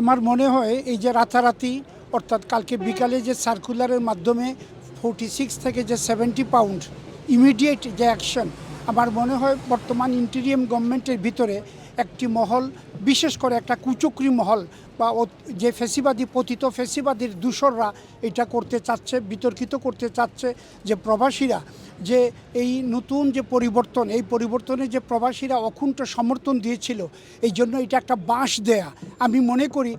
আমার মনে হয় এই যে রাতারাতি অর্থাৎ কালকে বিকালে যে সার্কুলারের মাধ্যমে 46 থেকে যে 70 পাউন্ড ইমিডিয়েট যে অ্যাকশন, আমার মনে হয় বর্তমান ইন্টেরিয়াম গভর্নমেন্টের ভিতরে একটি মহল, বিশেষ করে একটা কুচক্রি মহল বা যে ফ্যাসিবাদী পতিত ফ্যাসিবাদীর দূষররা এটা করতে চাচ্ছে, বিতর্কিত করতে চাচ্ছে যে প্রবাসীরা যে এই নতুন যে পরিবর্তন, এই পরিবর্তনে যে প্রবাসীরা অকুণ্ঠ সমর্থন দিয়েছিল, এই জন্য এটা একটা বাঁশ দেয়া। আমি মনে করি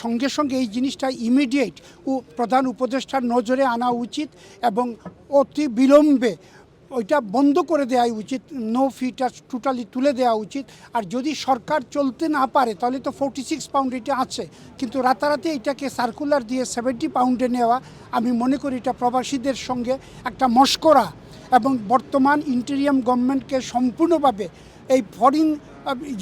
সঙ্গে সঙ্গে এই জিনিসটা ইমিডিয়েট প্রধান উপদেষ্টার নজরে আনা উচিত এবং অতি বিলম্বে ওইটা বন্ধ করে দেওয়া উচিত, নো ফিটা টোটালি তুলে দেওয়া উচিত। আর যদি সরকার চলতে না পারে তাহলে তো 46 পাউন্ড এটা আছে, কিন্তু রাতারাতি এটাকে সার্কুলার দিয়ে 70 পাউন্ডে নেওয়া, আমি মনে করি এটা প্রবাসীদের সঙ্গে একটা মশকরা এবং বর্তমান ইন্টেরিয়াম গভর্নমেন্টকে সম্পূর্ণভাবে এই ফরেন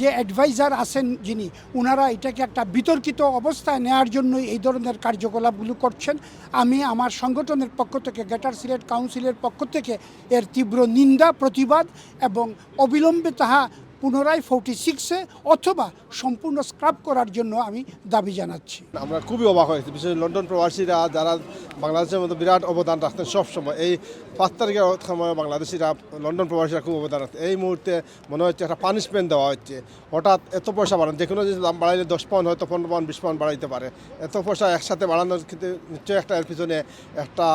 যে অ্যাডভাইজার আছেন যিনি, ওনারা এটাকে একটা বিতর্কিত অবস্থায় নেওয়ার জন্যই এই ধরনের কার্যকলাপগুলো করছেন। আমি আমার সংগঠনের পক্ষ থেকে, গ্রেটার সিলেট কাউন্সিলের পক্ষ থেকে এর তীব্র নিন্দা, প্রতিবাদ এবং অবিলম্বে তাহা পুনরায় 46-এ অথবা সম্পূর্ণ স্ক্রাপ করার জন্য আমি দাবি জানাচ্ছি। আমরা খুবই অবাক হয়েছি, বিশেষ করে লন্ডন প্রবাসীরা যারা বাংলাদেশের মধ্যে বিরাট অবদান রাখতেন সবসময়। এই 5 তারিখের সময় বাংলাদেশিরা, লন্ডন প্রবাসীরা খুব অবদান রাখতেন। এই মুহূর্তে মনে হচ্ছে একটা পানিশমেন্ট দেওয়া হচ্ছে। হঠাৎ এত পয়সা বাড়ান, যে কোনো জিনিস দাম বাড়াইলে 10 পাউন্ড হয়তো 15 পাউন্ড 20 পাউন্ড বাড়াইতে পারে। এত পয়সা একসাথে বাড়ানোর কিন্তু নিশ্চয়ই একটা এর পিছনে একটা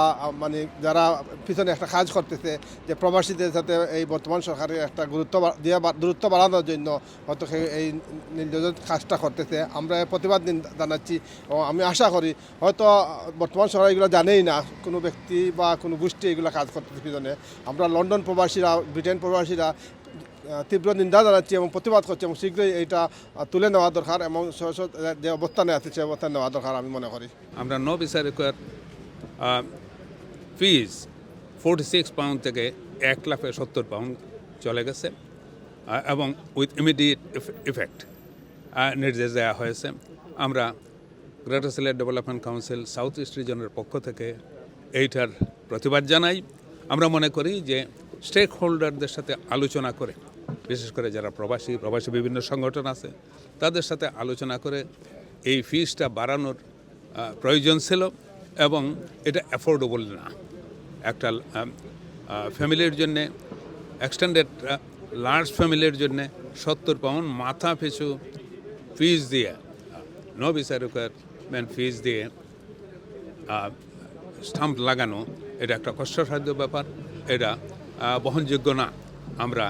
মানে যারা পিছনে একটা কাজ করতেছে, যে প্রবাসীদের সাথে এই বর্তমান সরকারের একটা গুরুত্ব বাড়ানোর জন্য হয়তো এই নির্যাতন কাজটা করতেছে। আমরা প্রতিবাদ জানাচ্ছি এবং আমি আশা করি হয়তো বর্তমান সরকার এগুলো জানেই না, কোনো ব্যক্তি বা কোনো গোষ্ঠী এগুলো কাজ করতেছে পিছনে। আমরা লন্ডন প্রবাসীরা, ব্রিটেন প্রবাসীরা তীব্র নিন্দা জানাচ্ছি এবং প্রতিবাদ করছি এবং শীঘ্রই এইটা তুলে নেওয়া দরকার এবং যে অবস্থানে আছে সে অবস্থানে নেওয়া দরকার আমি মনে করি। আমরা নো ভিসা রিকোয়ার ফিজ 46 পাউন্ড থেকে 1,70,000 পাউন্ড চলে গেছে এবং উইথ ইমিডিয়েট ইফেক্ট নির্দেশ দেওয়া হয়েছে। আমরা greater Sylhet development council south east রিজনের পক্ষ থেকে এইটার প্রতিবাদ জানাই। আমরা মনে করি যে স্টেক হোল্ডারদের সাথে আলোচনা করে, বিশেষ করে যারা প্রবাসী বিভিন্ন সংগঠন আছে, তাদের সাথে আলোচনা করে এই ফিজটা বাড়ানোর প্রয়োজন ছিল এবং এটা অ্যাফোর্ডেবল না। একটা ফ্যামিলির জন্যে, এক্সটেন্ডেড লার্জ ফ্যামিলির জন্যে 70 পাউন্ড মাথা পিছু ফিজ দিয়ে, নো ভিসা রিকোয়ারমেন্ট ফিজ দিয়ে স্টাম্প লাগানো, এটা একটা কষ্টসাধ্য ব্যাপার, এটা বহনযোগ্য না। আমরা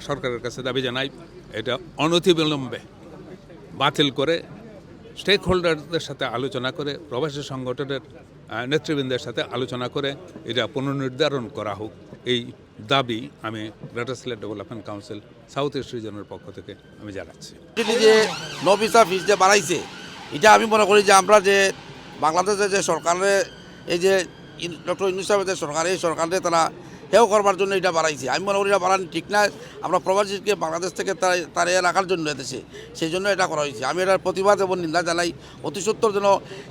সরকারের কাছে দাবি জানাই এটা অনতিবিলম্বে বাতিল করে স্টেক হোল্ডারদের সাথে আলোচনা করে, প্রবাসী সংগঠনের নেতৃবৃন্দের সাথে আলোচনা করে এটা পুনর্নির্ধারণ করা হোক। এই দাবি আমি greater Sylhet development council south east রিজনের পক্ষ থেকে আমি জানাচ্ছি। যে নো ভিসা ফিজ যে বাড়াইছে, এটা আমি মনে করি যে আমরা যে বাংলাদেশের যে সরকারের এই যে ডক্টর ইউনূস সাহেবের যে সরকার, এই সরকারে তারা হেও করবার জন্য এটা বাড়াইছে। আমি মনে করি এটা বাড়ানো ঠিক না। আমরা প্রবাসীকে বাংলাদেশ থেকে তাড়িয়ে রাখার জন্য এদেশে, সেই জন্য এটা করা হয়েছে। আমি এটার প্রতিবাদ এবং নিন্দা জানাই। অতি সত্তর যেন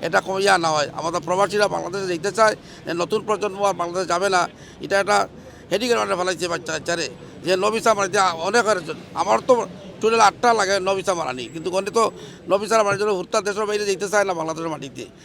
এটা কমিয়া না হয়। আমাদের প্রবাসীরা বাংলাদেশে যেতে চায়, নতুন প্রজন্ম আর বাংলাদেশে যাবে না, এটা একটা হেডিকের মানে ফেলাইছে বাচ্চা কাচ্চারে, যে নবিসা মারাইতে অনেকের জন্য। আমার তো টোটাল 8টা লাগে নবিসা মারানি, কিন্তু গণিত নবিসা মারার জন্য হুত্তা দেশের বাইরে যেতে চায় না বাংলাদেশের মাটিতে।